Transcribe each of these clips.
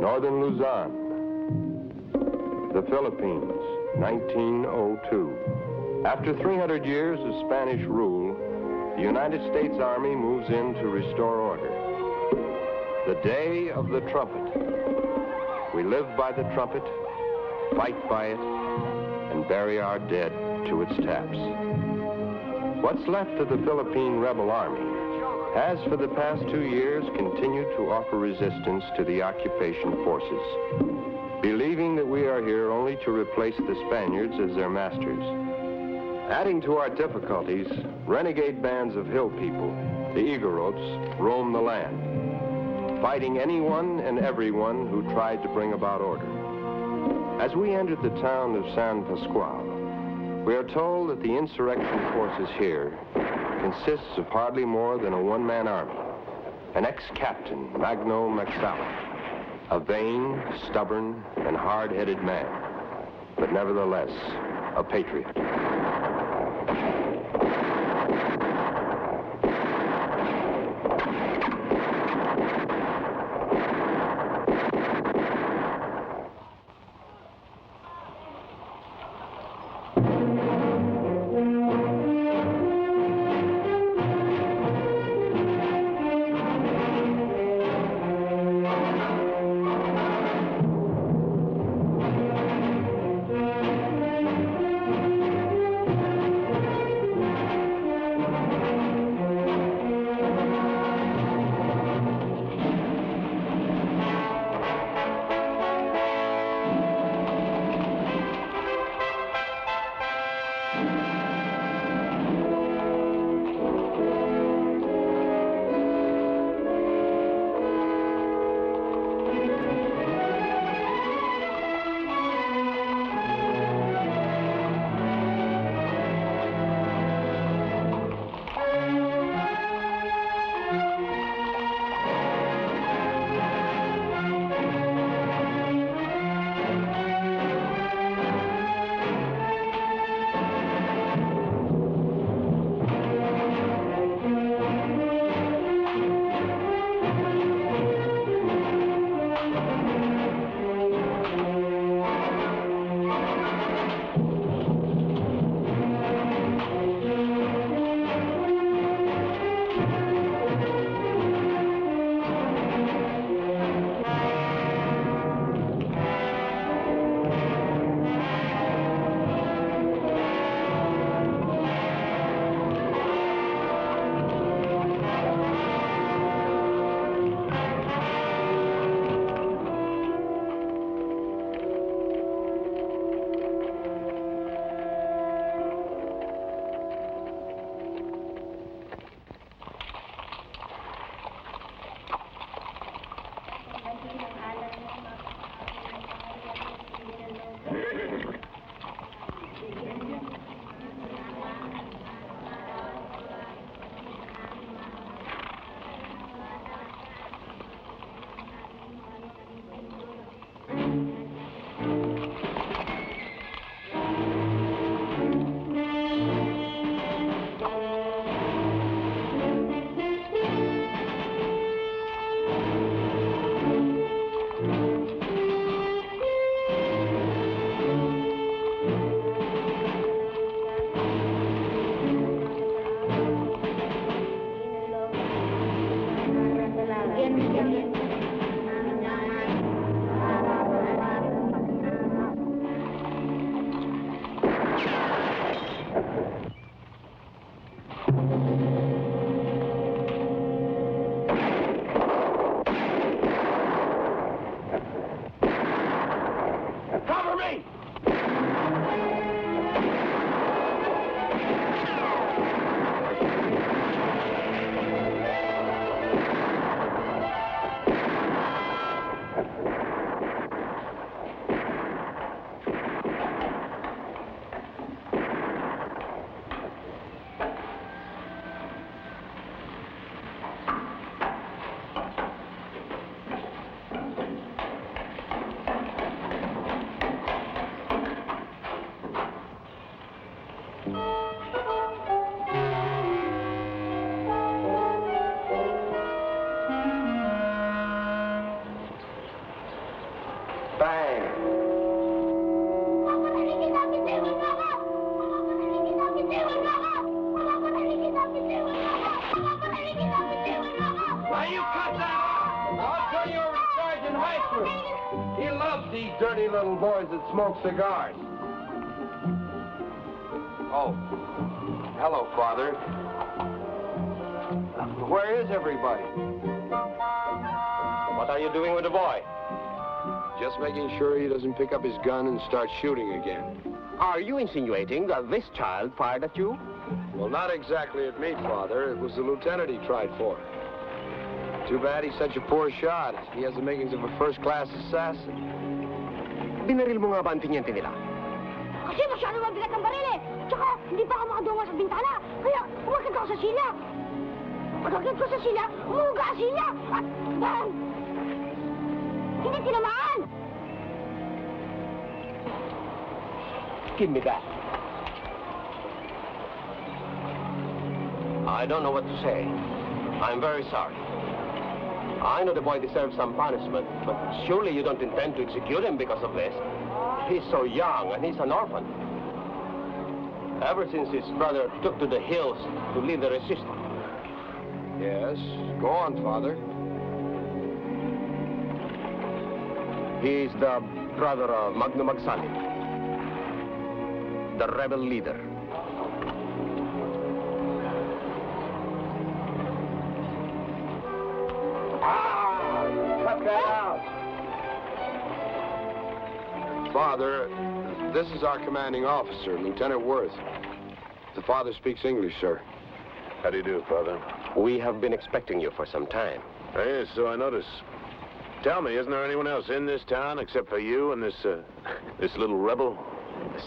Northern Luzon, the Philippines, 1902. After 300 years of Spanish rule, the United States Army moves in to restore order. The day of the trumpet. We live by the trumpet, fight by it, and bury our dead to its taps. What's left of the Philippine rebel army has for the past 2 years continued to offer resistance to the occupation forces, believing that we are here only to replace the Spaniards as their masters. Adding to our difficulties, renegade bands of hill people, the Igarotes, roam the land, fighting anyone and everyone who tried to bring about order. As we entered the town of San Pasquale, we are told that the insurrection forces here consists of hardly more than a one-man army. An ex-captain, Magno Maxala, a vain, stubborn, and hard-headed man, but nevertheless, a patriot. I'll turn you over to Sergeant Heisler. He loves these dirty little boys that smoke cigars. Oh, hello, Father. Where is everybody? What are you doing with the boy? Just making sure he doesn't pick up his gun and start shooting again. Are you insinuating that this child fired at you? Well, not exactly at me, Father. It was the lieutenant he tried for. Too bad he's such a poor shot. He has the makings of a first-class assassin. Binaril mo nga ba ang tiniente nila? Kasi masyado mabigat ang baril eh. Tsaka, hindi pa ako makadunga sa bintana. Kaya, umakit ako sa sila. Pagkakit ko sa sila, umuga ang sila. At, bang! Hindi tinamaan! Give me that. I don't know what to say. I'm very sorry. I know the boy deserves some punishment, but surely you don't intend to execute him because of this. He's so young, and he's an orphan. Ever since his brother took to the hills to lead the resistance. Yes, go on, Father. He's the brother of Magno Magsalit, the rebel leader. Cut that out! Father, this is our commanding officer, Lieutenant Worth. The father speaks English, sir. How do you do, Father? We have been expecting you for some time. Yes, so I notice. Tell me, isn't there anyone else in this town except for you and this little rebel?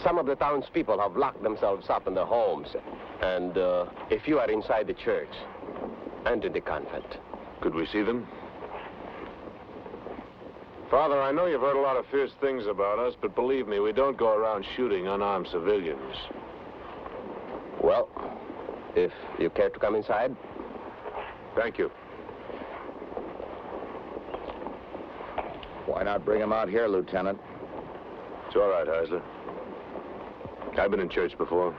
Some of the townspeople have locked themselves up in their homes. And if you are inside the church and in the convent. Could we see them? Father, I know you've heard a lot of fierce things about us, but believe me, we don't go around shooting unarmed civilians. Well, if you care to come inside. Thank you. Why not bring him out here, Lieutenant? It's all right, Heisler. I've been in church before.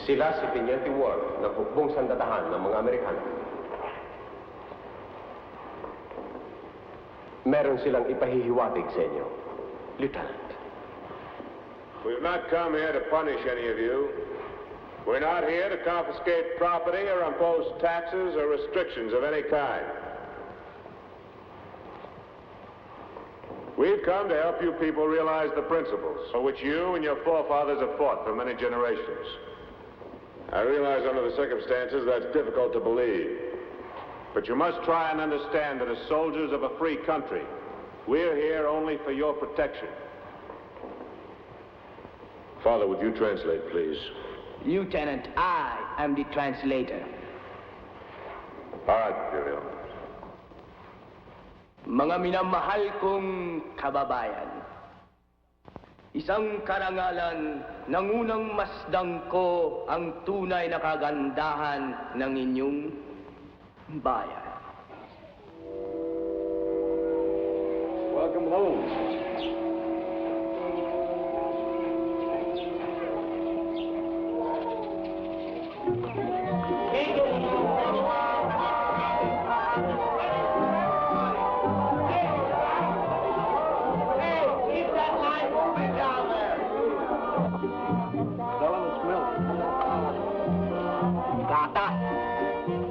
Sila si Teniente Ward na hukbong sandatahan ng mga Amerikano. Meron silang ipahihiwatig sa inyo, Lieutenant. We've not come here to punish any of you. We're not here to confiscate property or impose taxes or restrictions of any kind. We've come to help you people realize the principles for which you and your forefathers have fought for many generations. I realize under the circumstances that's difficult to believe. But you must try and understand that as soldiers of a free country, we're here only for your protection. Father, would you translate, please? Lieutenant, I am the translator. All right, Imperial. Mga minamahal kong kababayan, isang karangalan, nangunang masdang ko ang tunay na kagandahan ng inyong bayan. Welcome home.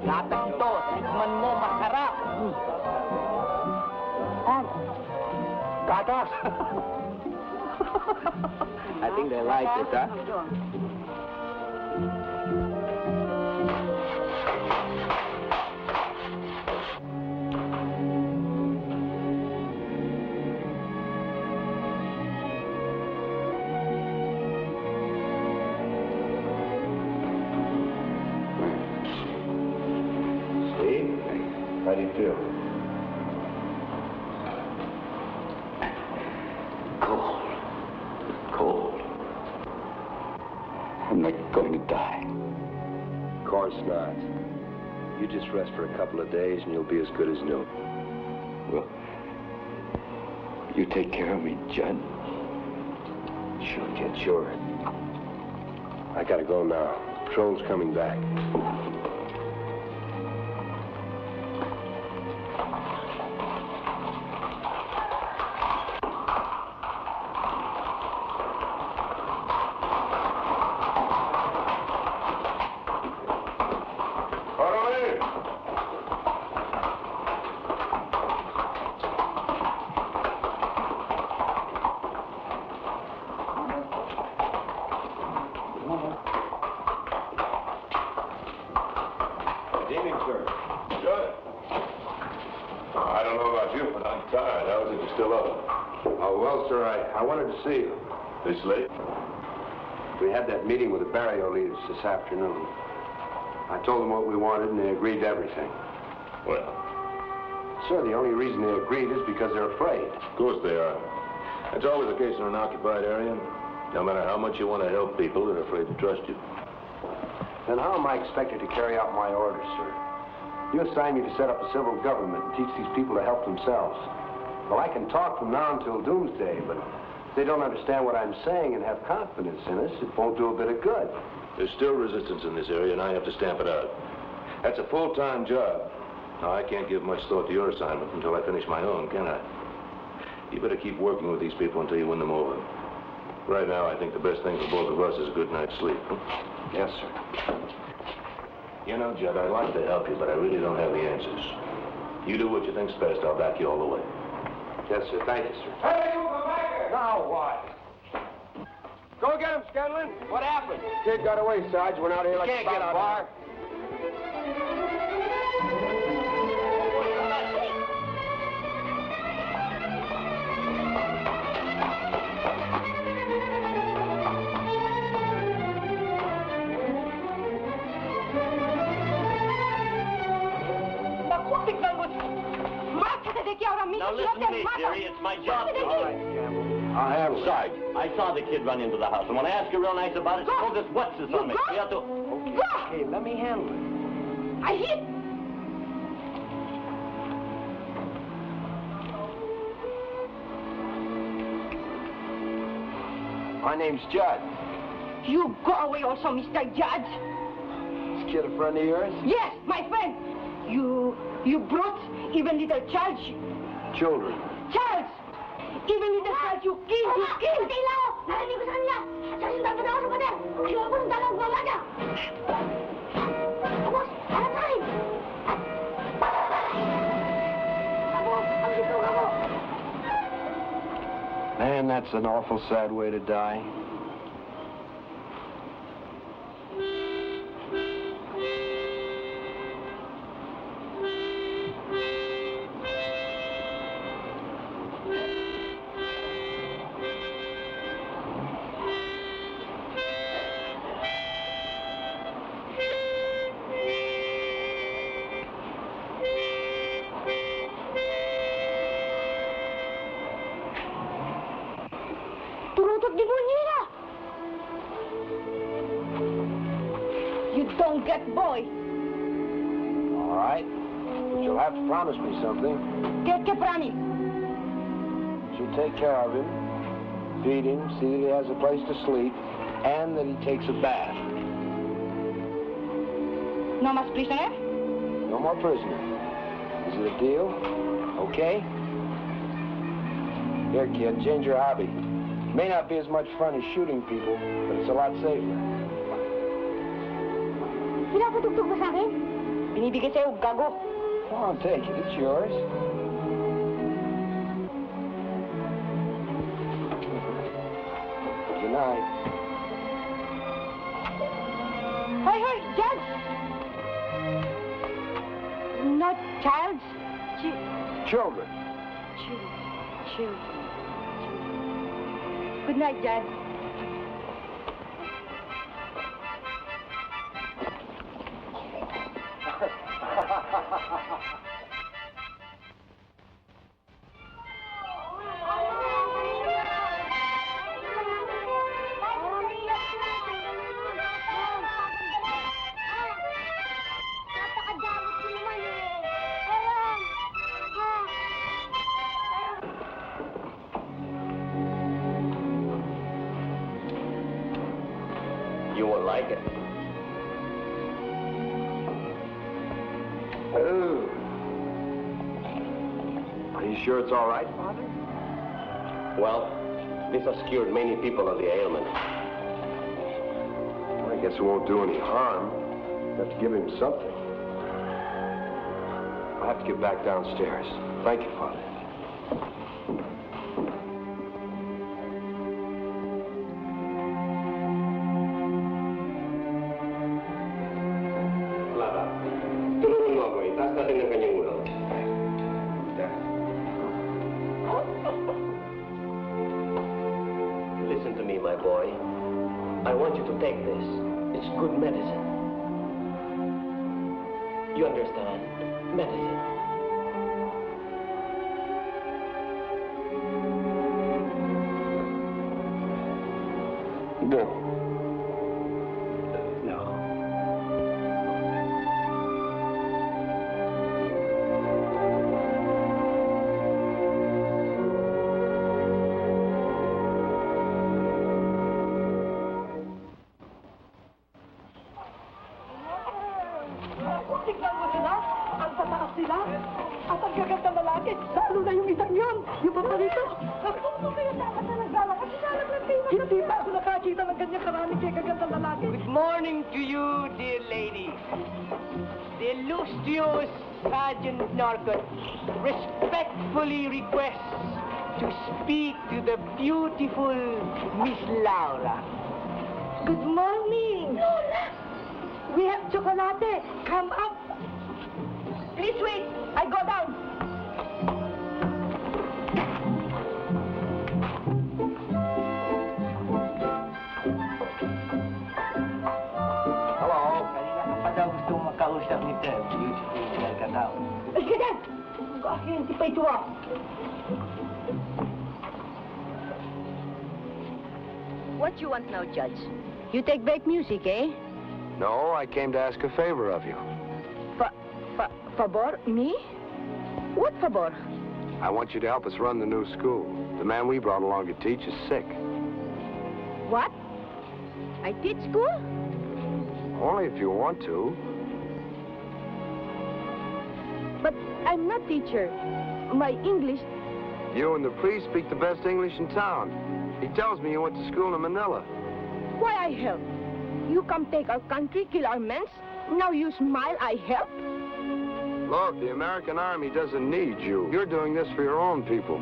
Gatas ito, tikman mo, masarap. Gatas! I think they like it, huh? How do you feel? Cold. I'm not going to die. Of course not. You just rest for a couple of days and you'll be as good as new. Well, you take care of me, Judd. Sure, kid, sure. I gotta go now. Patrol's coming back. I wanted to see you. This late? We had that meeting with the barrio leaders this afternoon. I told them what we wanted, and they agreed to everything. Well? Sir, the only reason they agreed is because they're afraid. Of course they are. That's always the case in an occupied area. No matter how much you want to help people, they're afraid to trust you. Then how am I expected to carry out my orders, sir? You assigned me to set up a civil government and teach these people to help themselves. Well, I can talk from now until doomsday, but if they don't understand what I'm saying and have confidence in us, it won't do a bit of good. There's still resistance in this area, and I have to stamp it out. That's a full-time job. Now, I can't give much thought to your assignment until I finish my own, can I? You better keep working with these people until you win them over. Right now, I think the best thing for both of us is a good night's sleep. Yes, sir. You know, Judd, I'd like to help you, but I really don't have the answers. You do what you think's best. I'll back you all the way. Yes, sir. Thank you, sir. Hey, you come back here! Now what? Go get him, Scanlon. What happened? Kid got away, Sarge. Went out here like Can't a get out bar. Now listen to me, dearie. It's my job. All right, Campbell. I'll handle it. Sarge, I saw the kid run into the house, and when I ask you real nice about it, suppose this what's this on me. We have to... Okay, let me handle it. I hit. My name's Judd. You go away also, Mr. Judge. This kid a friend of yours? Yes, my friend. You brought even little child. Children. Child! Even little child you kill. Patay lang ako! Narinig ko sa kanila! Sasundan pa na ako sa pader! Kinuha ko ng dalawang bala niya! Tapos, hanap na rin! Tapos, ang bituga mo! Man, that's an awful sad way to die. Turutot din mo nila! You don't get boy! All right. But you'll have to promise me something. Que promise? You'll take care of him, feed him, see that he has a place to sleep, and that he takes a bath. No más prisoner? No more prisoner. Is it a deal? Okay? Here, kid, change your hobby. May not be as much fun as shooting people, but it's a lot safer. Pinapatugtog ba sa akin? Binibigay sa'yo, gago. Come on, take it. It's yours. Good night. Hey, Judge! Not child. Children. Children. Good night, Judge. don't like it. Oh. Are you sure it's all right, Father? Well, this has cured many people of the ailment. Well, I guess it won't do any harm. Have to give him something. I'll have to get back downstairs. Thank you, Father. Clara, tulungan mo ako. Itaas natin ang kanyang ulo. Listen to me, my boy. I want you to take this. It's good medicine. You understand? Medicine. No. No. Tignan mo sila, ang tataas sila, at ang gagandang lalaki, lalo na yung isang yun, yung paborito. Kung kayo dapat na naglalakad, sinalap ng tingnan. Hindi pa ako nakakita ng ganyan karaming kaya gagandang lalaki. Good morning to you, dear ladies. The illustrious Sergeant Norcott respectfully requests to speak to the beautiful Miss Laura. Good morning. Lola! We have chocolate. Come up. Please wait. I go down. Hello. Kanina ka pa daw gusto makausap ni Ted. Beautiful ka daw. Ay, ganyan. Hindi pa ito ah. What you want now, Judge? You take back music, eh? No, I came to ask a favor of you. Favor? Me? What favor? I want you to help us run the new school. The man we brought along to teach is sick. What? I teach school? Only if you want to. But I'm not teacher. My English... You and the priest speak the best English in town. He tells me you went to school in Manila. Why I help? You come take our country, kill our men. Now you smile, I help? Look, the American Army doesn't need you. You're doing this for your own people.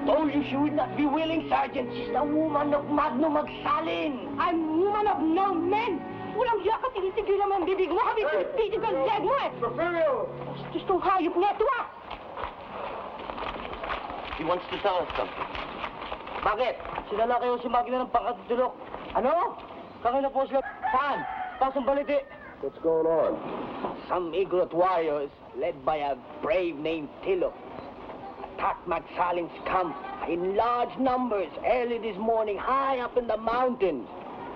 Told you she would not be willing, Sergeant. She's a woman of magnum magsalin. I'm woman of no men. Walang hiya ka, tinitigil naman ang bibig mo. Habi ko, titig ang leg mo eh. Romero! Gusto tong hayop na ito ah. He wants to tell us something. Bakit? Sila na kayo si Magna ng pangkatutulok. Ano? Kakina po sila. Saan? Pasang baliti. What's going on? Some Igorot warriors, led by a brave named Tilo, attacked Magsalin's camp in large numbers early this morning, high up in the mountains.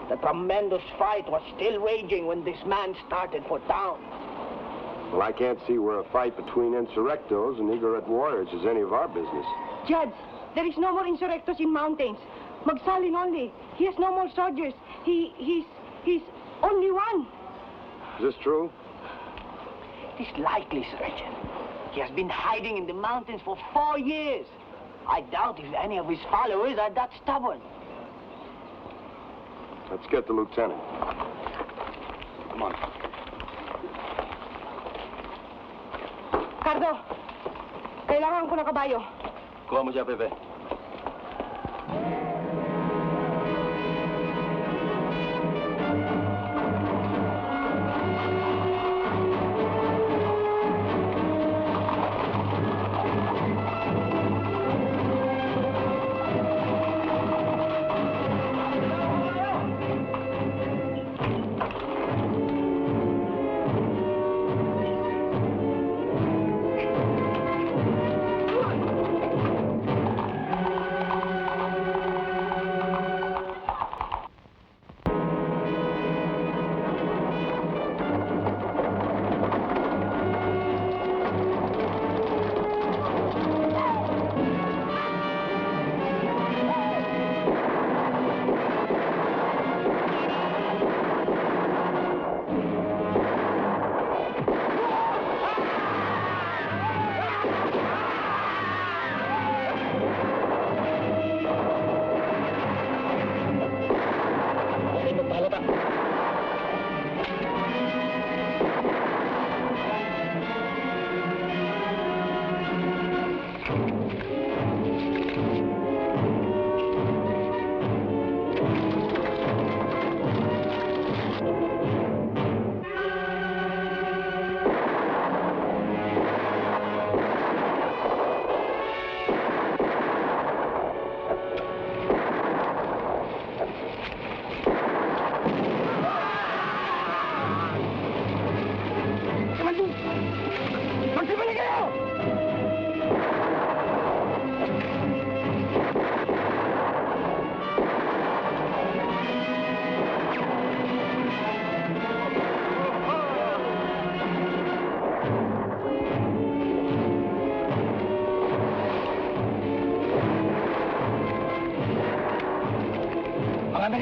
The tremendous fight was still raging when this man started for town. Well, I can't see where a fight between insurrectos and Igorot warriors is any of our business. Judge, there is no more insurrectos in mountains. Magsalin only. He has no more soldiers. He's only one. Is this true? It is likely, Sergeant. He has been hiding in the mountains for 4 years. I doubt if any of his followers are that stubborn. Let's get the lieutenant. Come on. Cardo, kailangan ko ng kabayo. Kuha mo siya, Pepe.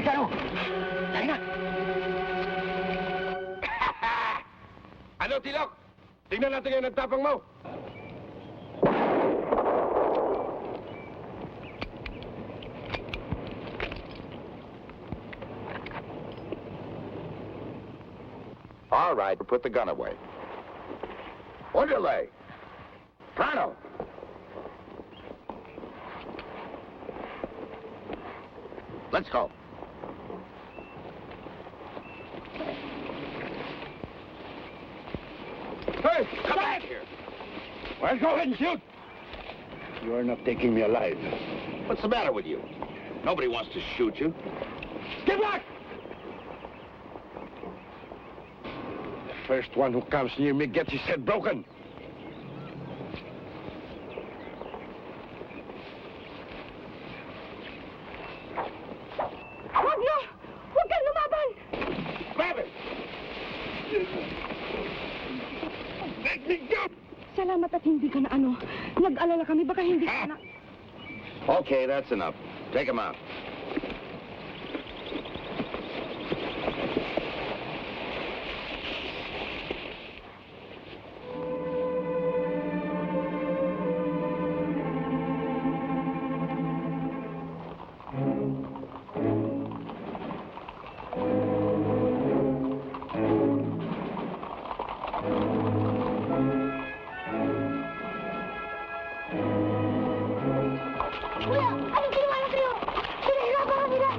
Halika, no? Dali na. Ano, Tilok? Tingnan natin yung nagtapang mo. All right, put the gun away. Orderly! Pronto! Let's go. Hey, come back here! Well, go ahead and shoot. You are not taking me alive. What's the matter with you? Nobody wants to shoot you. Get back! The first one who comes near me gets his head broken. Huwag na! Huwag kang lumaban! Grab it! Let me go! Salamat at hindi ka na ano. Nag-alala kami, baka hindi ka na... Okay, that's enough. Take him out. Kuya, anong ginawa na sa'yo? Pinahirapan ka nila!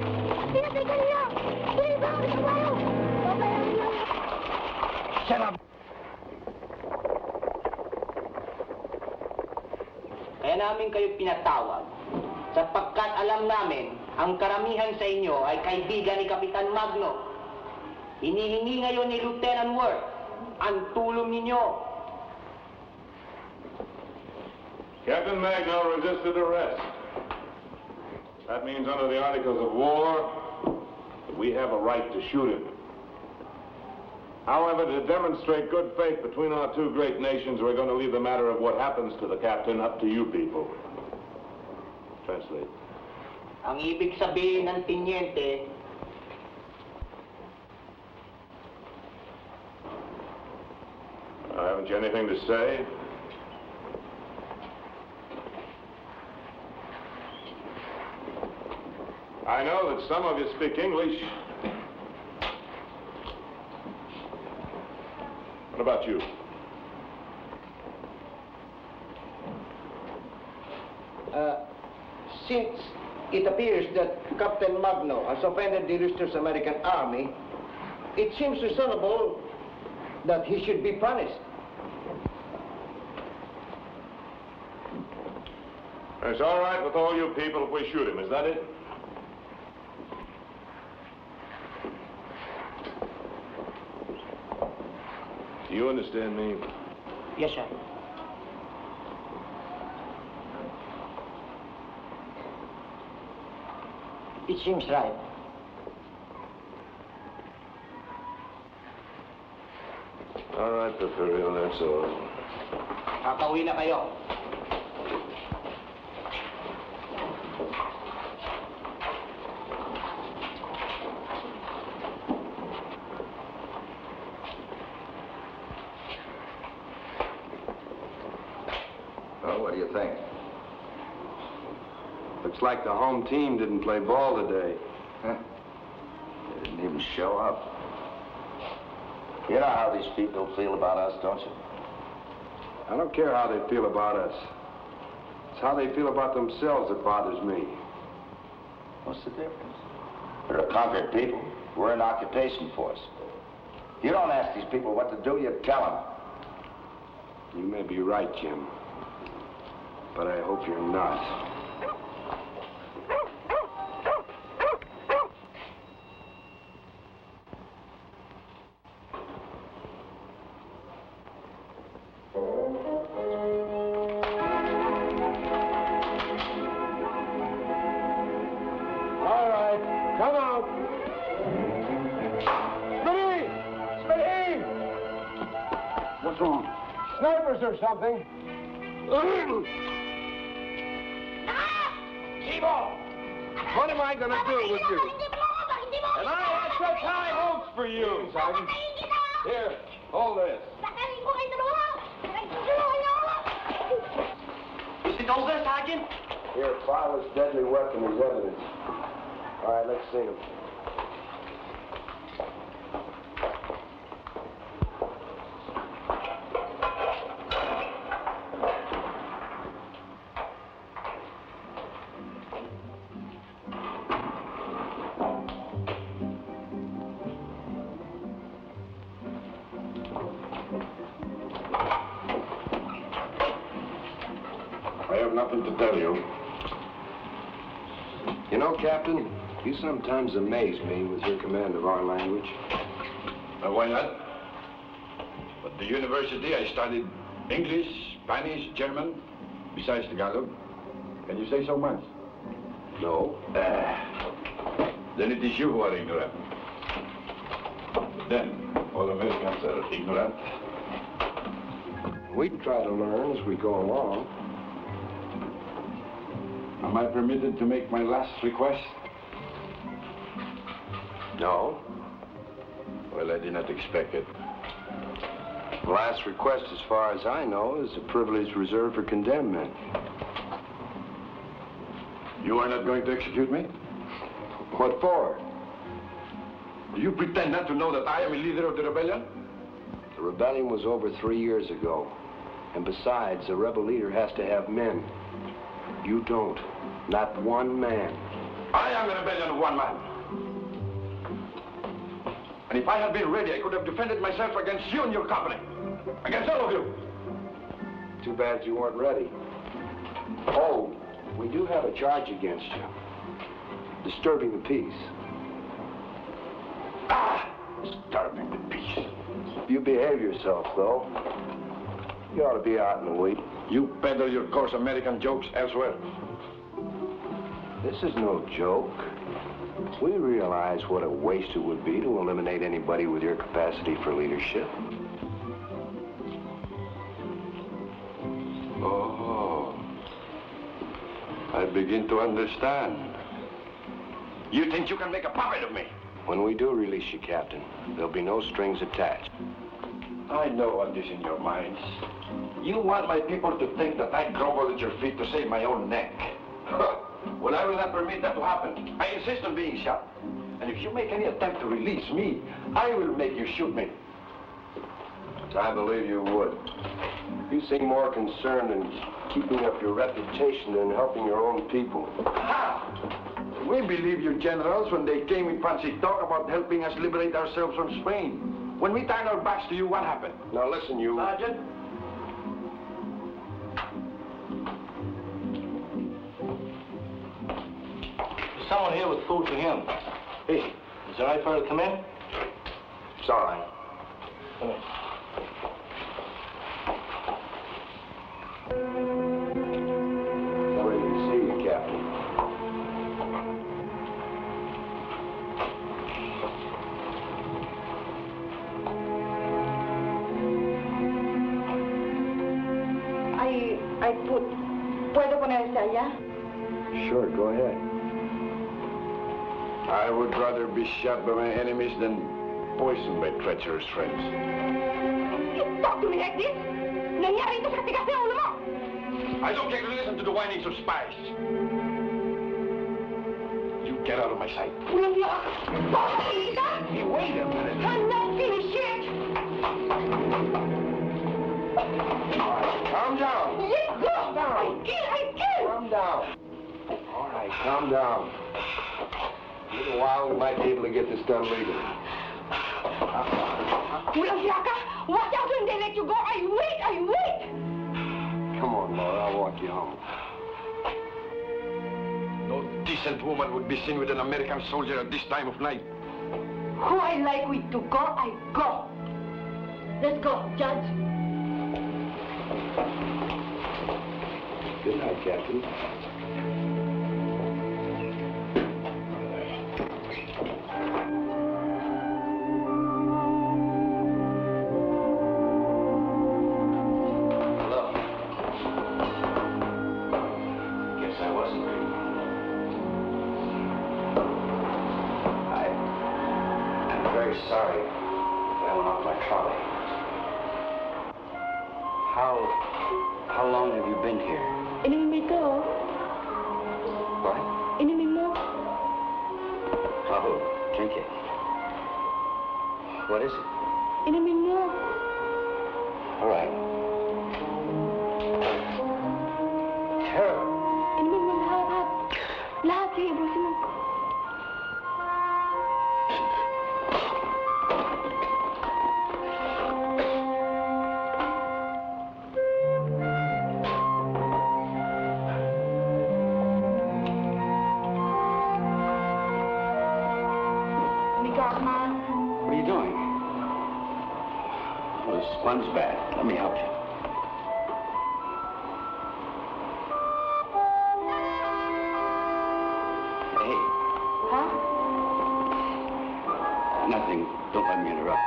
Pinatay ka nila! Pinahirapan ka sa bayo! Babayaran nila! Shut up! Kaya namin kayo pinatawag sapagkat alam namin ang karamihan sa inyo ay kaibigan ni Kapitan Magno. Hinihingi ngayon ni Lieutenant Worth ang tulong ninyo. Captain Magno resisted arrest. That means under the Articles of War, we have a right to shoot him. However, to demonstrate good faith between our two great nations, we're going to leave the matter of what happens to the captain up to you people. Translate. Ang ibig sabihin ng tinyente, Haven't you anything to say? I know that some of you speak English. What about you? since it appears that Captain Magno has offended the illustrious American Army, it seems reasonable that he should be punished. It's all right with all you people if we shoot him, is that it? Do you understand me? Yes, sir. It seems right. All right, Porfirio, that's all. Kakauwi na kayo. Well, what do you think? Looks like the home team didn't play ball today. Huh? They didn't even show up. You know how these people feel about us, don't you? I don't care how they feel about us. It's how they feel about themselves that bothers me. What's the difference? They're a conquered people. We're an occupation force. You don't ask these people what to do, you tell them. You may be right, Jim. But I hope you're not. Snipers or something. Chivo! What am I going to do with you? And I had such high hopes for you, Sergeant. Here, hold this. You see all this, Sergeant? Here, file this deadly weapon as evidence. All right, let's see him. I have nothing to tell you. You know, Captain, you sometimes amaze me with your command of our language. Why not? At the university, I studied English, Spanish, German, besides Tagalog. Can you say so much? No. Then it is you who are ignorant. Then, all Americans are ignorant. We try to learn as we go along. Am I permitted to make my last request? No. Well, I did not expect it. Last request, as far as I know, is a privilege reserved for condemned men. You are not going to execute me? What for? Do you pretend not to know that I am a leader of the rebellion? The rebellion was over 3 years ago. And besides, a rebel leader has to have men. You don't. Not one man. I am a rebellion of one man. And if I had been ready, I could have defended myself against you and your company. Against all of you. Too bad you weren't ready. Oh, we do have a charge against you. Disturbing the peace. Disturbing the peace. You behave yourself, though. You ought to be out in the week. You peddle your coarse American jokes elsewhere. This is no joke. We realize what a waste it would be to eliminate anybody with your capacity for leadership. Oh, I begin to understand. You think you can make a puppet of me? When we do release you, Captain, there'll be no strings attached. I know what is in your minds. You want my people to think that I grovel at your feet to save my own neck. Well, I will not permit that to happen. I insist on being shot. And if you make any attempt to release me, I will make you shoot me. I believe you would. You seem more concerned in keeping up your reputation than helping your own people. Ha! We believe you generals when they came in fancy talk about helping us liberate ourselves from Spain. When we turned our backs to you, what happened? Now listen, you... Sergeant? There's someone here with food for him. Hey, is it all right for her to come in? It's all right. Come in. Ready to see you, Captain. ¿Puedo ponerse allá? Sure, go ahead. I would rather be shot by my enemies than poisoned by treacherous friends. You talk to me like this? Nangyari ito sa katigas ng ulo mo! I don't care to listen to the whinings of spies. You get out of my sight. Will you? Bakit? Hey, wait a minute. I'm not finished yet! Calm down. Let go! I kill! Calm down. All right, calm down. In a little while, we might be able to get this done legally. Walang siyaka! Watch out when they let you go! I wait! Come on, Laura, I'll walk you home. No decent woman would be seen with an American soldier at this time of night. Who I like with to go, I go. Let's go, Judge. Good night, Captain. Hello. Guess I wasn't ready. very sorry that I went off my trolley. How long have you been here? Inumin mo ito, oh. What? Inumin mo. Oh, drink it. What is it? Inumin mo. All right. Tara. Inumin mo lahat. Lahat, sige, ibusin mo. What are you doing? Oh, this one's bad. Let me help you. Hey. Huh? Nothing. Don't let me interrupt.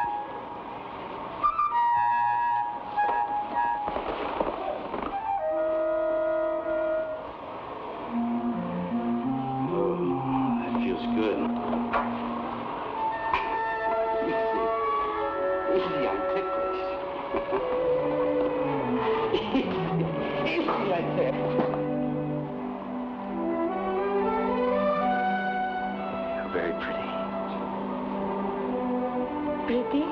Oh, that feels good. Easy, I'm ticklish. Easy, I said. You're very pretty. Pretty?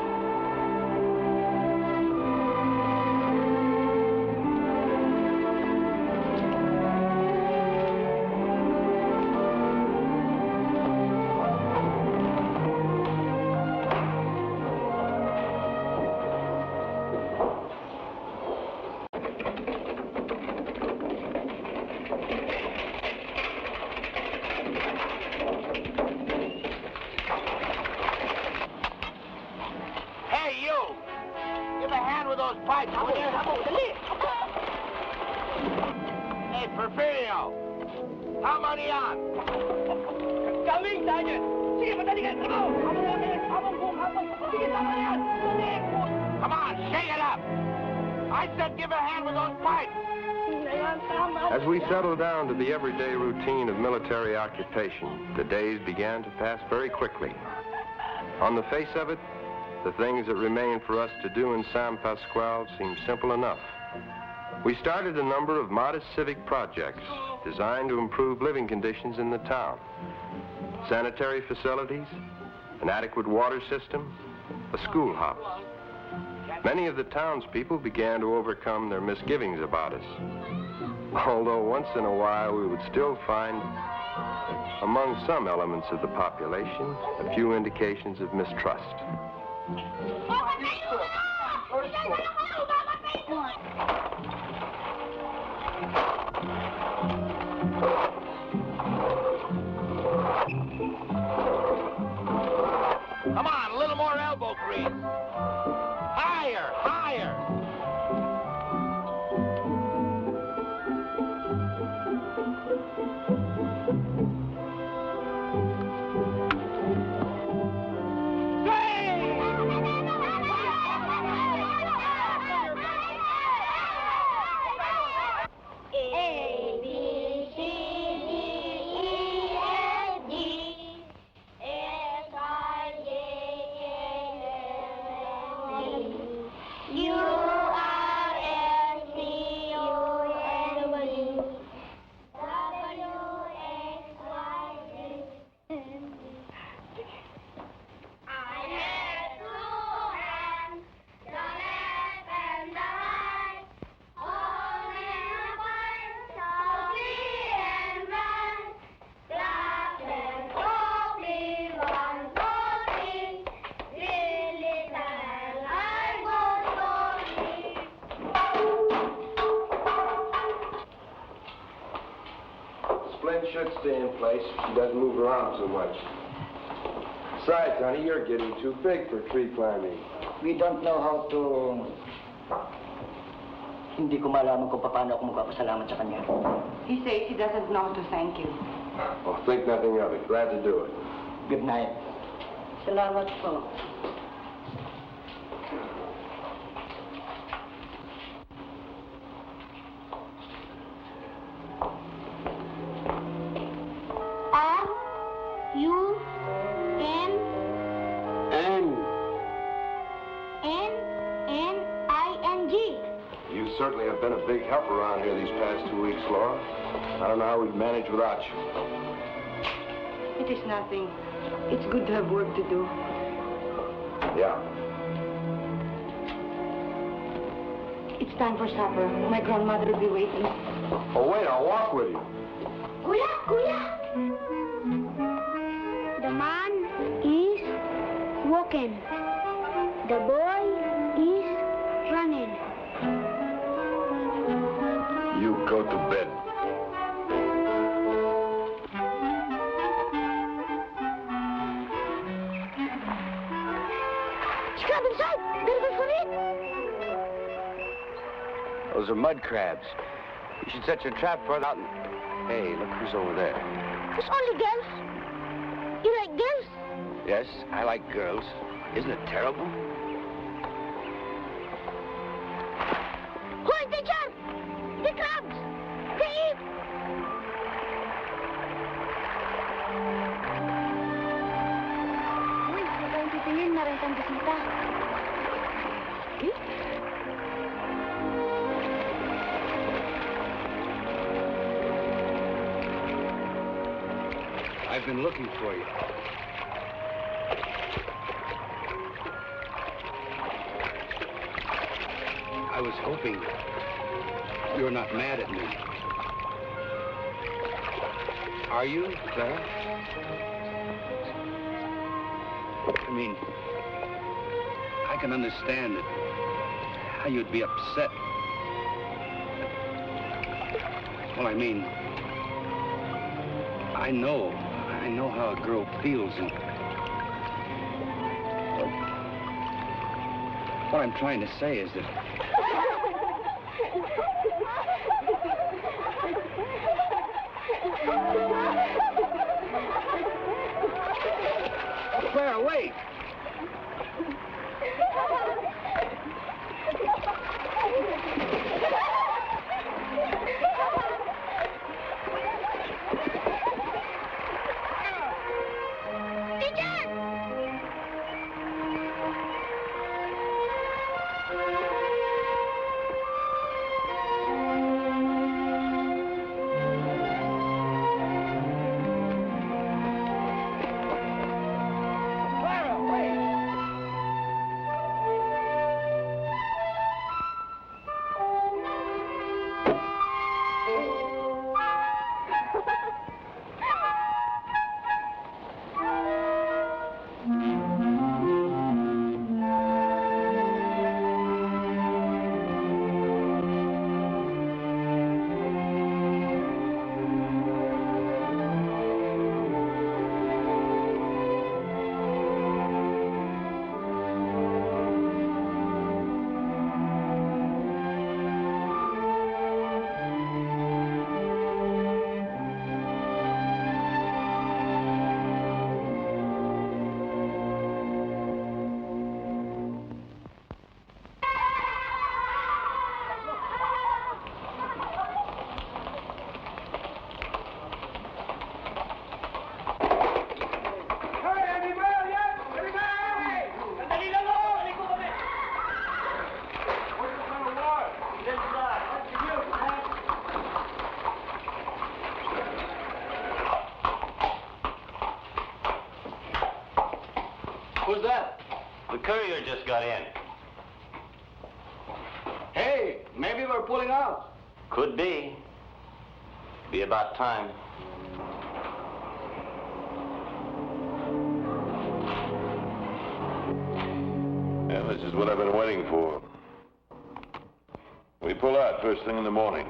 As we settled down to the everyday routine of military occupation, the days began to pass very quickly. On the face of it, the things that remained for us to do in San Pasquale seemed simple enough. We started a number of modest civic projects designed to improve living conditions in the town. Sanitary facilities, an adequate water system, a schoolhouse. Many of the townspeople began to overcome their misgivings about us. Although once in a while we would still find, among some elements of the population, a few indications of mistrust. Come on, a little more elbow grease. Higher, higher. Should stay in place if she doesn't move around so much. Besides, honey, you're getting too big for tree climbing. We don't know how to... Hindi ko malaman kung paano ako magpapasalamat sa kanya. He says he doesn't know how to thank you. Well, think nothing of it. Glad to do it. Good night. Salamat po. certainly have been a big help around here these past 2 weeks, Laura. I don't know how we'd manage without you. It is nothing. It's good to have work to do. Yeah. It's time for supper. My grandmother will be waiting. Oh, wait, I'll walk with you. Kuya, kuya! The man is walking. The boy is running. You go to bed. Scrub inside! There goes for it! Those are mud crabs. You should set your trap for out. Hey, look who's over there. It's only girls. You like girls? Yes, I like girls. Isn't it terrible? Hoy, teacher! The crabs! They eat! Uy, huwag kayong titingin. Meron kang bisita. I've been looking for you. I was hoping you're not mad at me. Are you, Clara? I mean, I can understand how you'd be upset. Well, I mean, I know how a girl feels, and what I'm trying to say is that Clara, wait! Who's that? The courier just got in. hey, maybe we're pulling out. Could be. Be about time. Yeah, this is what I've been waiting for. We pull out first thing in the morning.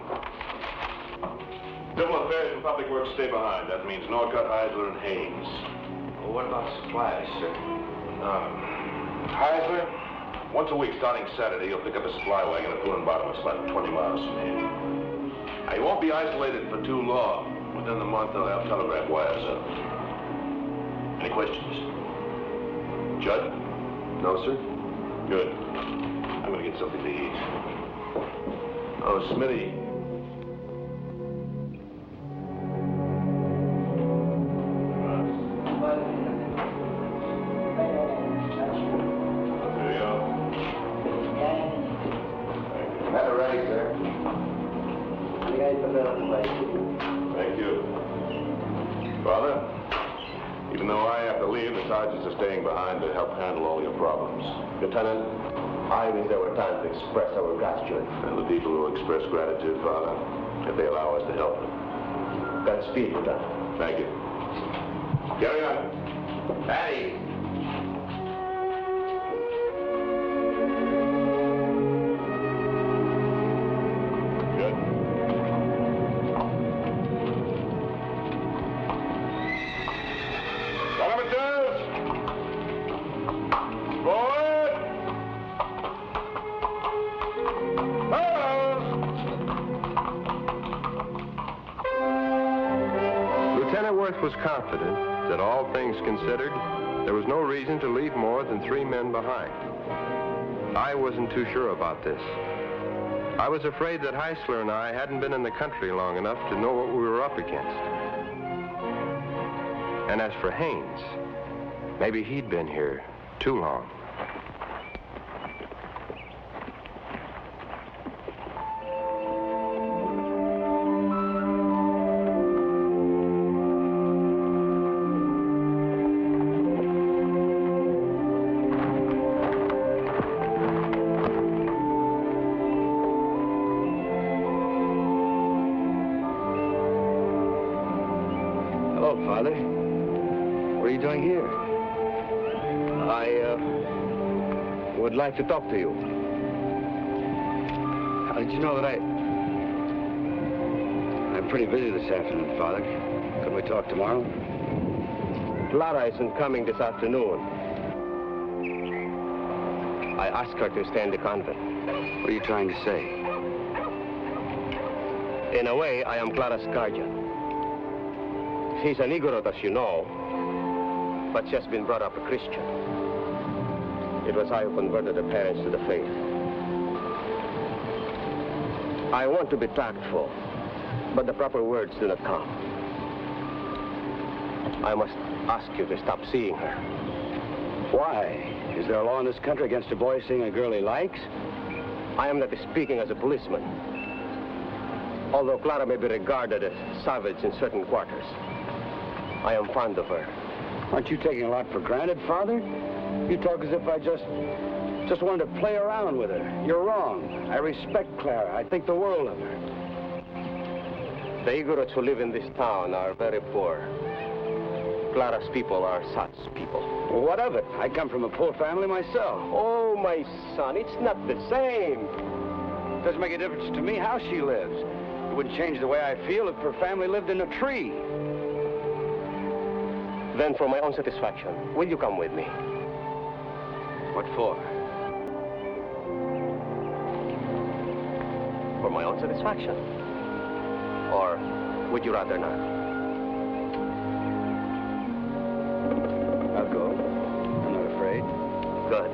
Civil affairs and public works stay behind. That means Norcott, Heisler, and Haynes. Well, what about supplies, sir? Heisler, once a week starting Saturday, you'll pick up a supply wagon at Bottom. It's about 20 miles from here. Now, you won't be isolated for too long. Within the month, they'll have telegraph wires up. Any questions? Judd? No, sir. Good. I'm gonna get something to eat. Oh, Smitty. Better ready, sir. Thank you. Father, even though I have to leave, the sergeants are staying behind to help handle all your problems. Lieutenant, I wish there were time to express our gratitude. And the people who express gratitude, Father, if they allow us to help them. Godspeed, Lieutenant. Thank you. Carry on. Patty! Good. Documentaries! Forward! Lieutenant Worth was confident that all things considered, there was no reason to leave more than 3 men behind. I wasn't too sure about this. I was afraid that Heisler and I hadn't been in the country long enough to know what we were up against. And as for Haynes, maybe he'd been here too long. Father. What are you doing here? I would like to talk to you. How did you know that I'm pretty busy this afternoon, Father. Could we talk tomorrow? Clara isn't coming this afternoon. I asked her to stay in the convent. What are you trying to say? In a way, I am Clara's guardian. She's an Igorot, as you know, but she has been brought up a Christian. It was I who converted her parents to the faith. I want to be tactful, but the proper words do not come. I must ask you to stop seeing her. Why? Is there a law in this country against a boy seeing a girl he likes? I am not speaking as a policeman. Although Clara may be regarded as savage in certain quarters, I am fond of her. Aren't you taking a lot for granted, Father? You talk as if I just wanted to play around with her. You're wrong. I respect Clara. I think the world of her. The Igorots who live in this town are very poor. Clara's people are such people. Well, what of it? I come from a poor family myself. Oh, my son, it's not the same. It doesn't make a difference to me how she lives. It wouldn't change the way I feel if her family lived in a tree. Then, for my own satisfaction, will you come with me? What for? For my own satisfaction. Or would you rather not? I'll go. I'm not afraid. Good.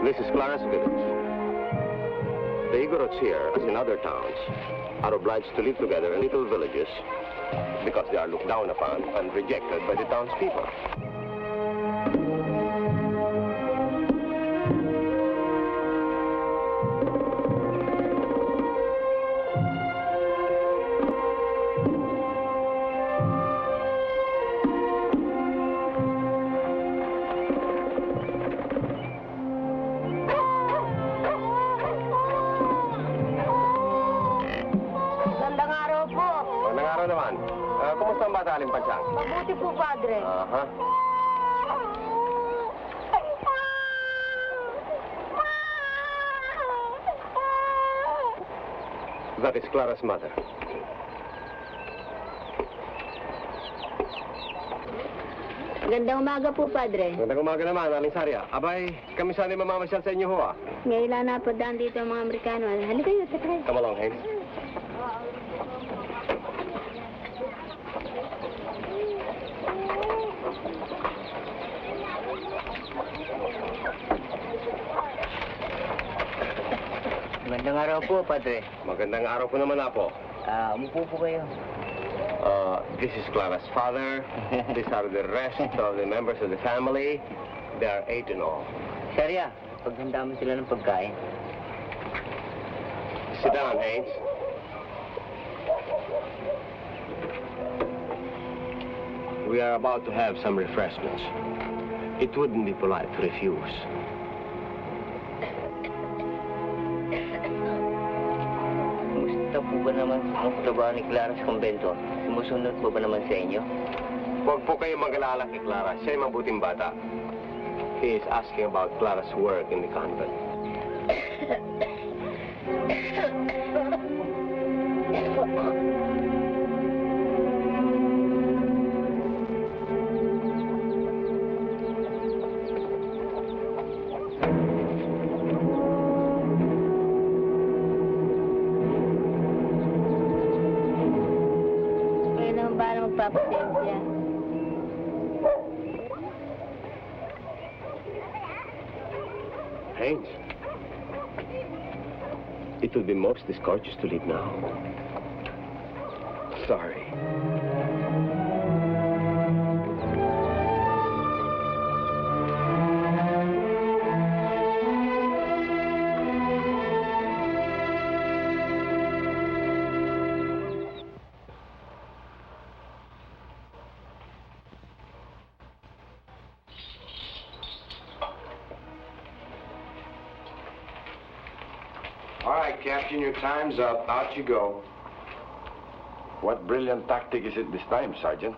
This is Clara's village. The Igorots here, as in other towns, are obliged to live together in little villages because they are looked down upon and rejected by the townspeople. Kumusta ang bata, Alimpansang? Mabuti po, Padre. Aha. That is Clara's mother. Magandang umaga po, Padre. Magandang umaga naman, Aling Sarya. Abay, kami sana mamamasyal sa inyo ho, ah. Ngayon lang napadaan dito ang mga Amerikano. Halika kayo, sakay. Come along, Haynes. Magandang araw po, Padre. Magandang araw po naman, Apo. Umupo po kayo. This is Clara's father. These are the rest of the members of the family. There are 8 in all. Serya, paghanda mo sila ng pagkain. Sit down, Haynes. We are about to have some refreshments. It wouldn't be polite to refuse. Musta po ba naman ang trabaho ni Clara sa kumbento? Sumusunod po ba naman sa inyo? Huwag po kayo mag-alala kay Clara. Siya ay mabuting bata. He is asking about Clara's work in the convent. Kayo naman ba na magpapasensya? Haynes, it would be most discourteous to leave now. Sorry. All right, Captain, your time's up. Out you go. What brilliant tactic is it this time, Sergeant?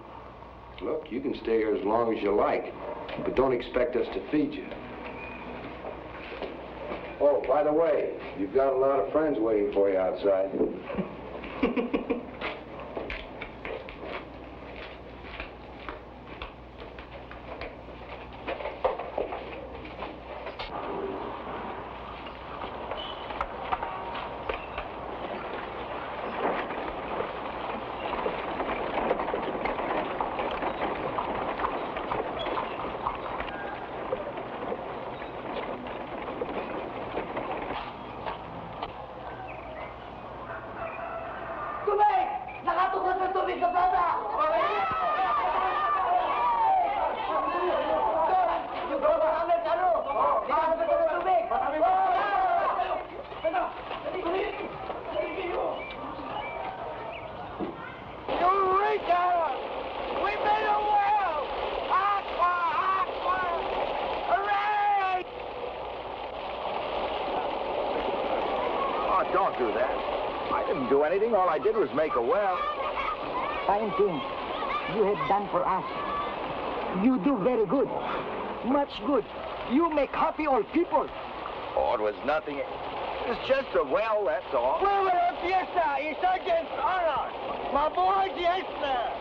Look, you can stay here as long as you like, but don't expect us to feed you. Oh, by the way, you've got a lot of friends waiting for you outside. Don't do that. I didn't do anything. All I did was make a well. Fine thing you have done for us. You do very good. Much good. You make happy all people. Oh, it was nothing. It was just a well, that's all. We're on Fiesta, Insurgents Arlen. Mabuhay Fiesta!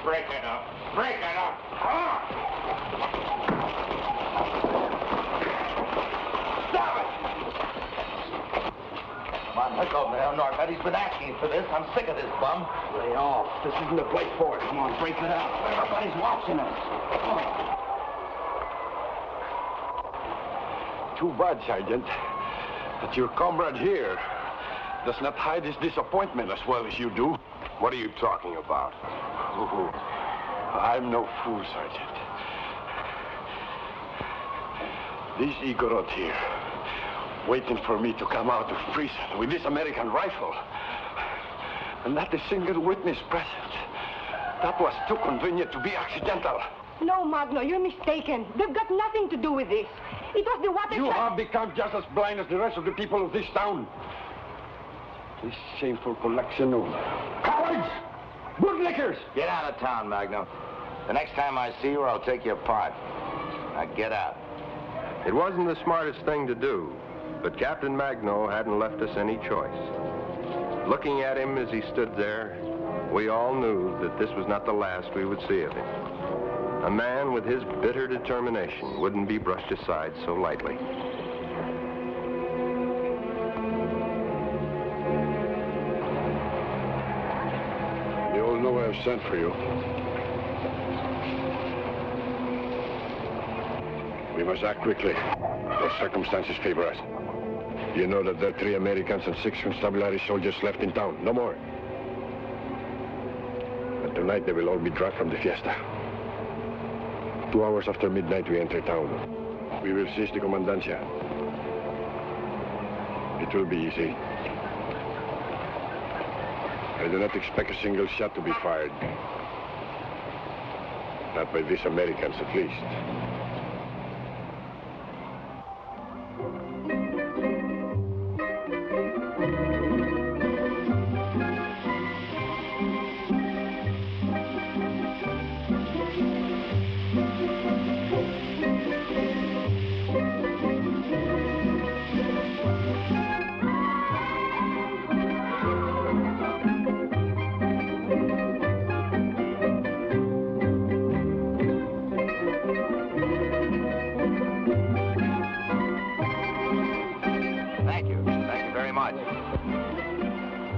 Break it up. Break it up. Stop it! Come on, let's go, man. Norcotty's been asking for this. I'm sick of this bum. Lay off. This isn't the place for it. Come on, break it up. Everybody's watching us. too bad, Sergeant, that your comrade here does not hide his disappointment as well as you do. What are you talking about? Oh, I'm no fool, Sergeant. This Igorot here, waiting for me to come out of prison with this American rifle, and not a single witness present. That was too convenient to be accidental. No, Magno, you're mistaken. They've got nothing to do with this. It was the water... You have become just as blind as the rest of the people of this town. This shameful collection of cowards! Bootlickers! Get out of town, Magno. The next time I see you, I'll take you apart. Now get out. It wasn't the smartest thing to do, but Captain Magno hadn't left us any choice. Looking at him as he stood there, we all knew that this was not the last we would see of him. A man with his bitter determination wouldn't be brushed aside so lightly. You all know I've sent for you. We must act quickly. The circumstances favor us. You know that there are 3 Americans and 6 constabulary soldiers left in town. No more. But tonight they will all be dragged from the Fiesta. 2 hours after midnight we enter town. We will seize the commandancia. It will be easy. I do not expect a single shot to be fired. Not by these Americans, at least.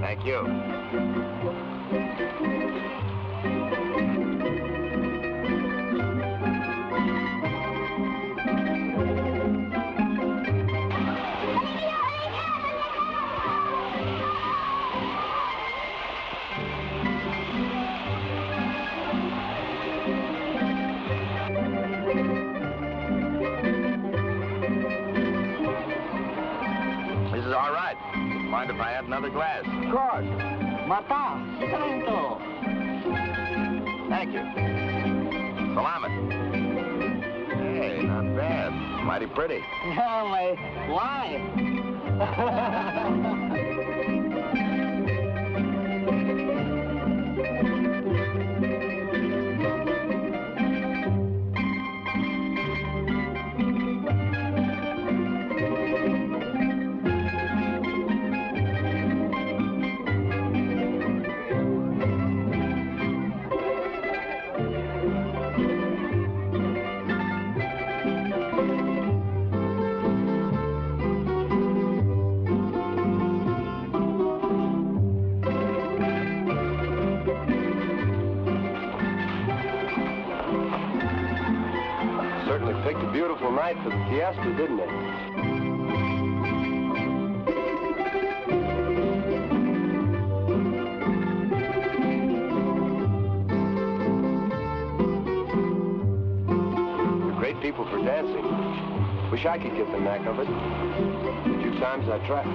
Thank you. This is all right. Mind if I have another glass? God, Mata, Santo. Thank you. Salamat. Hey, not bad. Mighty pretty. Yeah, my wife. Certainly picked a beautiful night for the Fiesta, didn't it? They're great people for dancing. Wish I could get the knack of it. A few times I tried.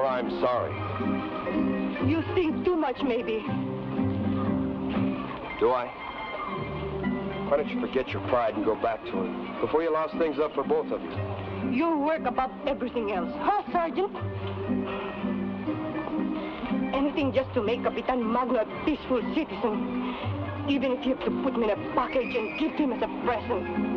I'm sorry. You think too much, maybe. Do I? Why don't you forget your pride and go back to it before you lost things up for both of you? Your work above everything else, huh, Sergeant? Anything just to make Capitan Magno a peaceful citizen, even if you have to put him in a package and give him as a present.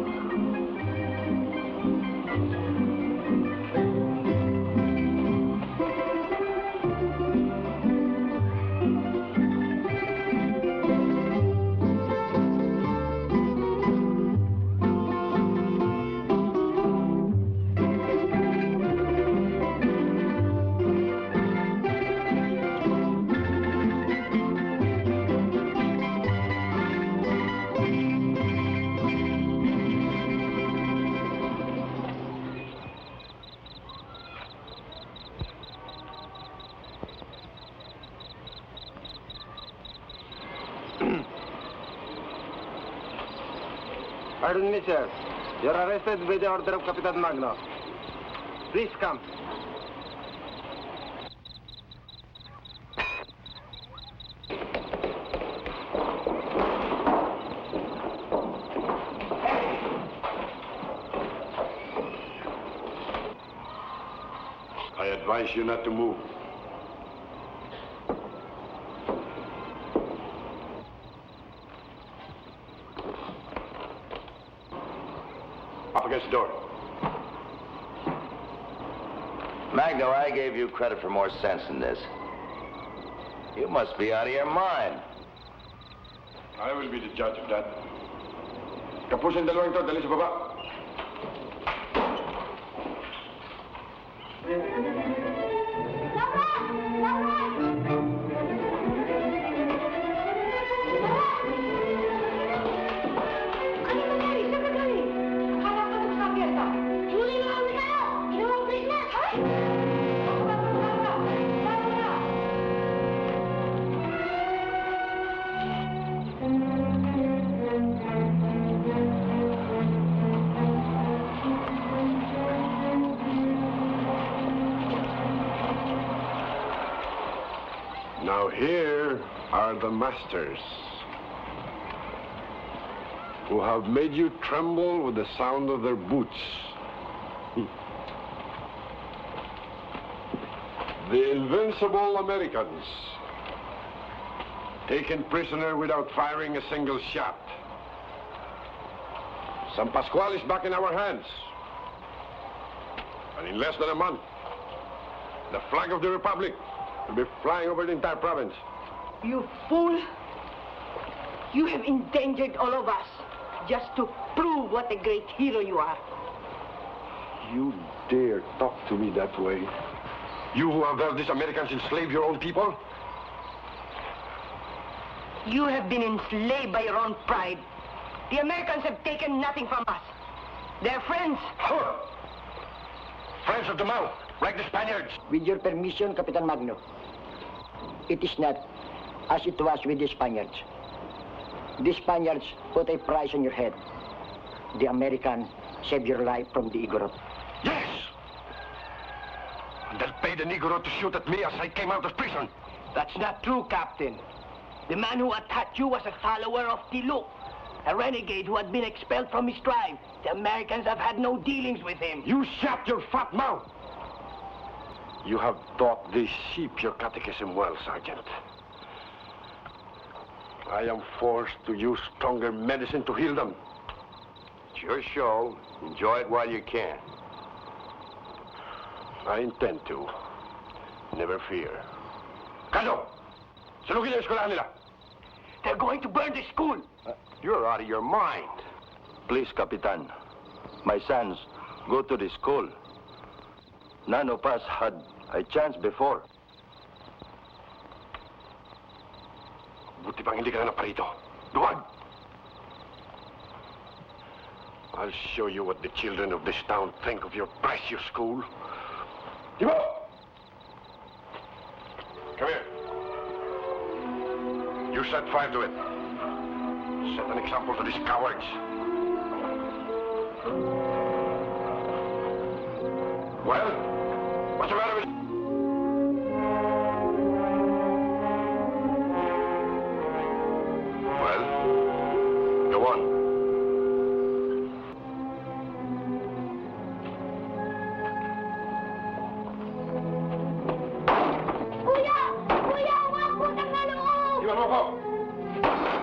Pardon me, sir. You're arrested by the order of Capitan Magno. Please come. I advise you not to move. Up against the door. Magno, I gave you credit for more sense than this. You must be out of your mind. I will be the judge of that. Kapusin dalawang ito, dali sa baba. Now here are the masters who have made you tremble with the sound of their boots. The invincible Americans, taken prisoner without firing a single shot. San Pasquale is back in our hands. And in less than a month, the flag of the Republic will be flying over the entire province. You fool! You have endangered all of us just to prove what a great hero you are. You dare talk to me that way? You who have helped these Americans enslave your own people? You have been enslaved by your own pride. The Americans have taken nothing from us. They're friends. Friends of the mouth, like the Spaniards. With your permission, Capitan Magno, it is not as it was with the Spaniards. The Spaniards put a price on your head. The American saved your life from the Igorot. Yes! And they'll pay the Negro to shoot at me as I came out of prison. That's not true, Captain. The man who attacked you was a follower of Tiluk, a renegade who had been expelled from his tribe. The Americans have had no dealings with him. You shut your fat mouth! You have taught these sheep your catechism well, Sergeant. I am forced to use stronger medicine to heal them. It's your show. Enjoy it while you can. I intend to. Never fear. Carlo! Salugin ang eskwelahan nila! They're going to burn the school. You're out of your mind. Please, Capitan. My sons go to the school. None of us had a chance before. Buti pang hindi ka na naparito. Duwag! I'll show you what the children of this town think of your precious school. Ibo! Come here. You set fire to it. Set an example to these cowards. Well, what's the matter with... Well, go on. Kuya! Kuya, wag putang na loob! Iwan mo ko!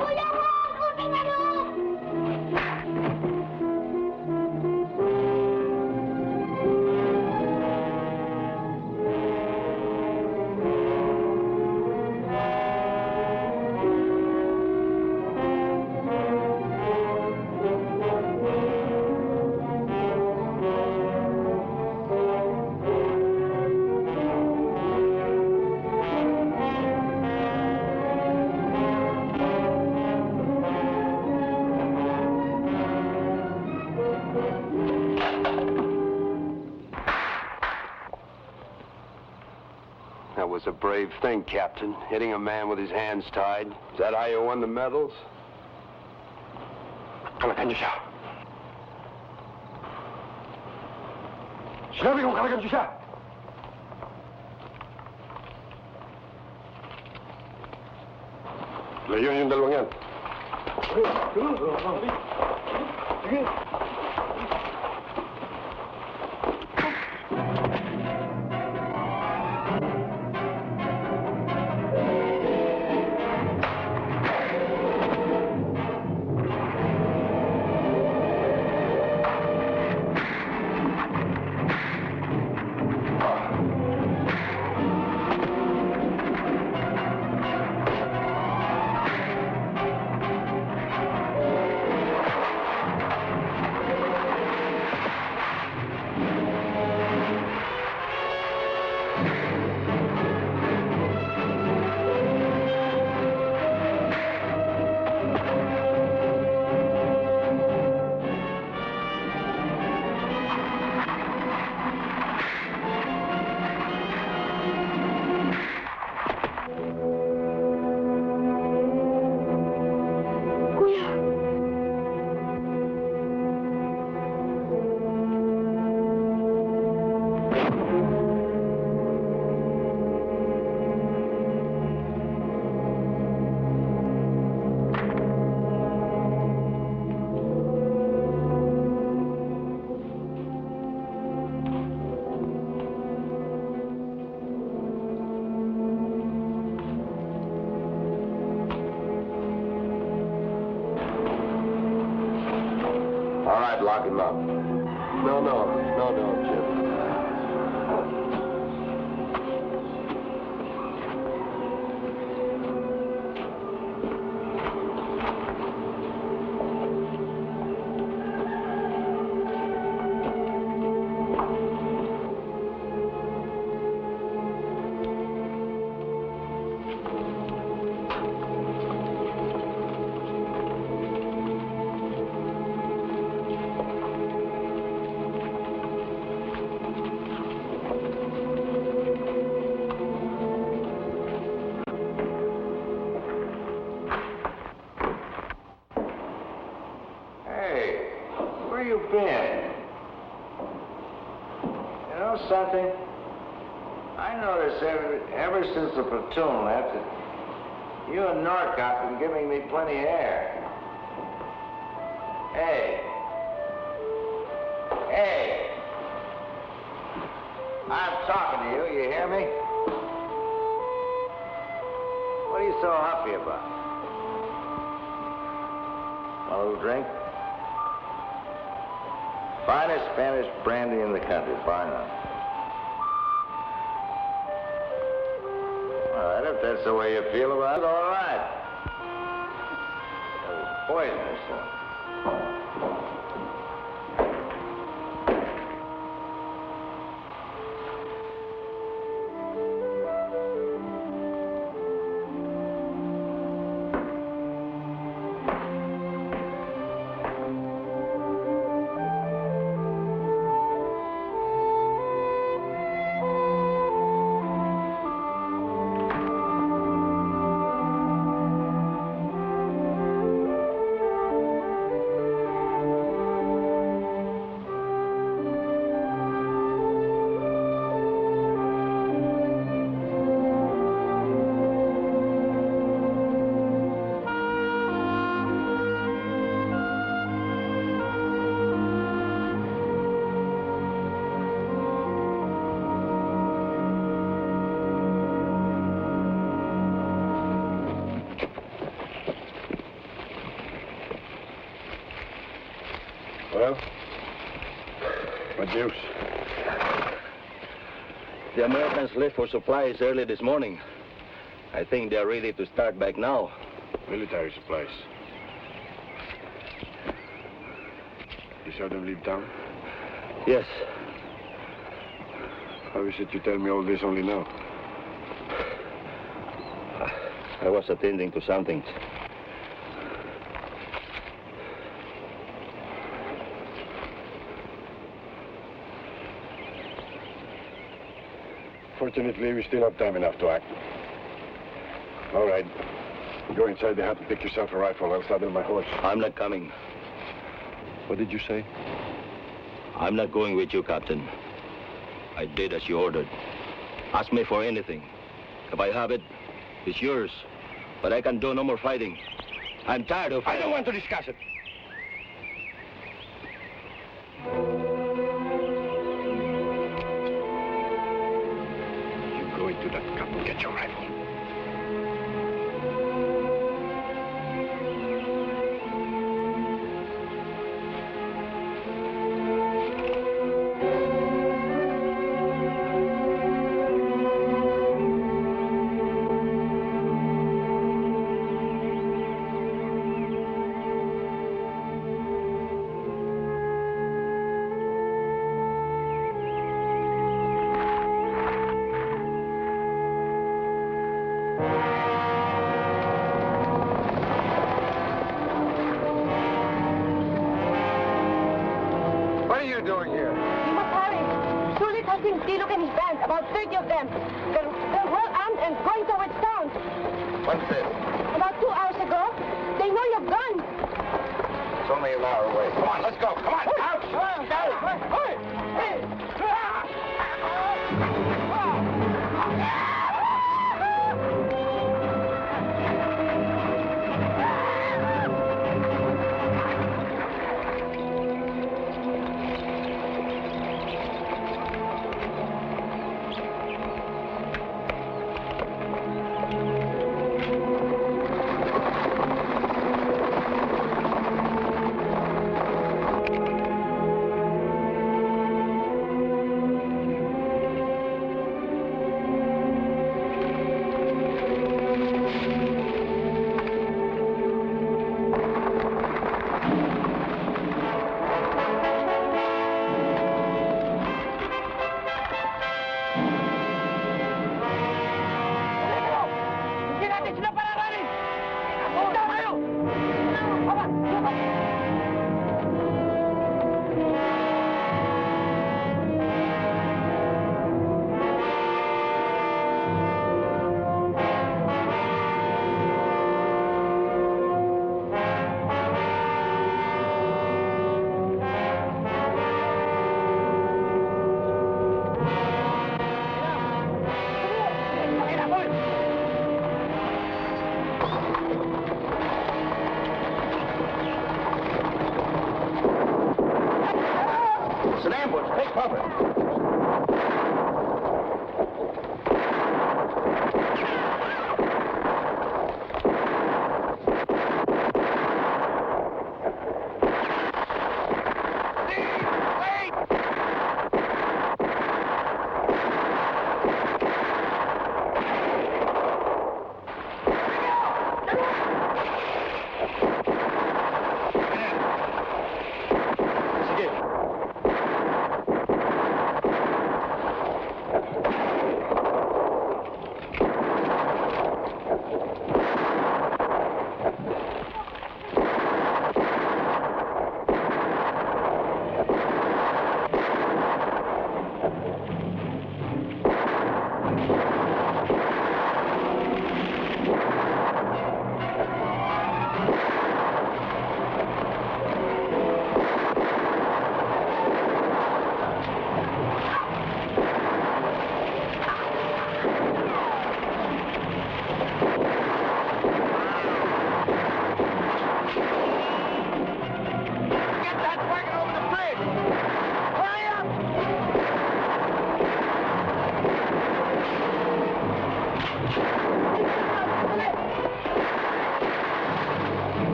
Kuya, wag putang na loob! That was a brave thing, Captain. Hitting a man with his hands tied. Is that how you won the medals? Kalakan niyo siya. Sinabi kong kalagan siya! Layo yung dalawang yan. Sige. Lock him up. No, Jim. Something? I noticed ever since the platoon left that you and Norcott have been giving me plenty of air. Hey. I'm talking to you. You hear me? What are you so happy about? Want a little drink? Finest Spanish brandy in the country, fine enough. All right, if that's the way you feel about it, all right. It was poisonous, though. Well, what news? The Americans left for supplies early this morning. I think they're ready to start back now. Military supplies. You saw them leave town? Yes. How is it you tell me all this only now? I was attending to something. Fortunately, we still have time enough to act. All right. Go inside the hut and pick yourself a rifle. I'll saddle my horse. I'm not coming. What did you say? I'm not going with you, Captain. I did as you ordered. Ask me for anything. If I have it, it's yours. But I can do no more fighting. I'm tired of... I don't want to discuss it. You go into that cup and get your rifle. Tilok and his band, about 30 of them. They're well armed and going towards town. When's this? About 2 hours ago. They know you're gone. It's only an hour away. Come on, let's go. Come on, out!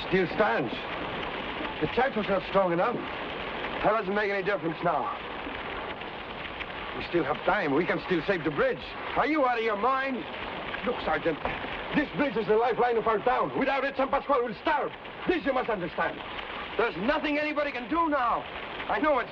still stands. The church was not strong enough. That doesn't make any difference now. We still have time. We can still save the bridge. Are you out of your mind? Look, Sergeant, this bridge is the lifeline of our town. Without it, San Pasquale will starve. This you must understand. There's nothing anybody can do now. I know it's...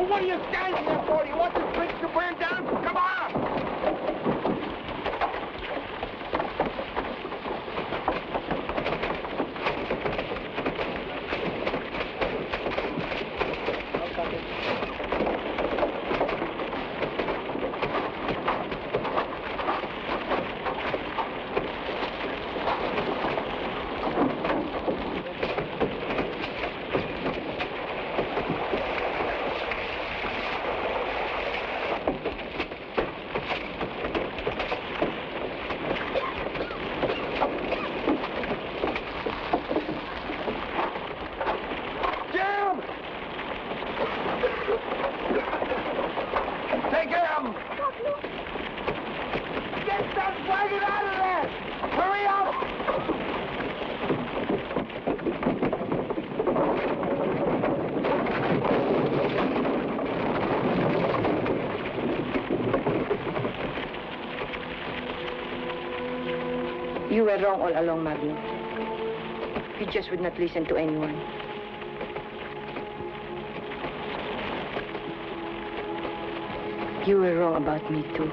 What are you standing there for? You want this bridge to burn down? Come on! You were wrong all along, Magno. You just would not listen to anyone. You were wrong about me, too.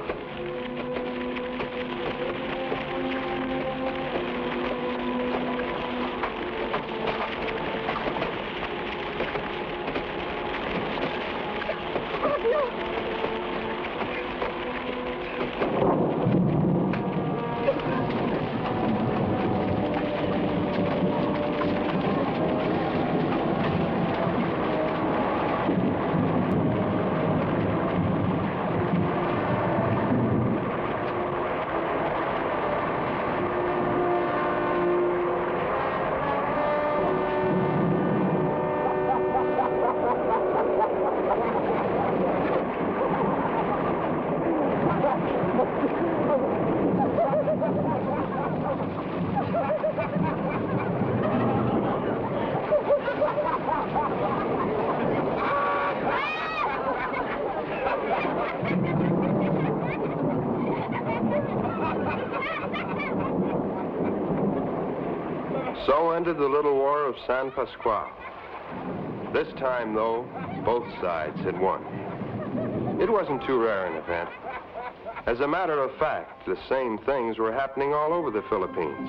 So ended the little war of San Pasquale. This time, though, both sides had won. It wasn't too rare an event. As a matter of fact, the same things were happening all over the Philippines.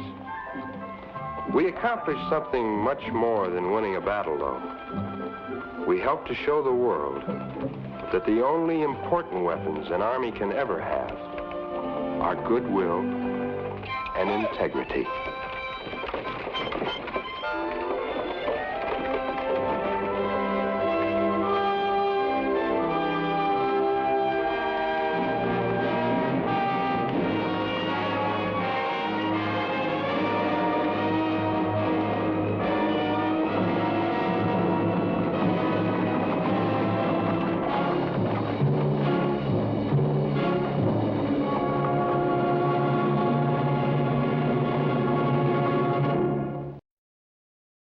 We accomplished something much more than winning a battle, though. We helped to show the world that the only important weapons an army can ever have are goodwill and integrity.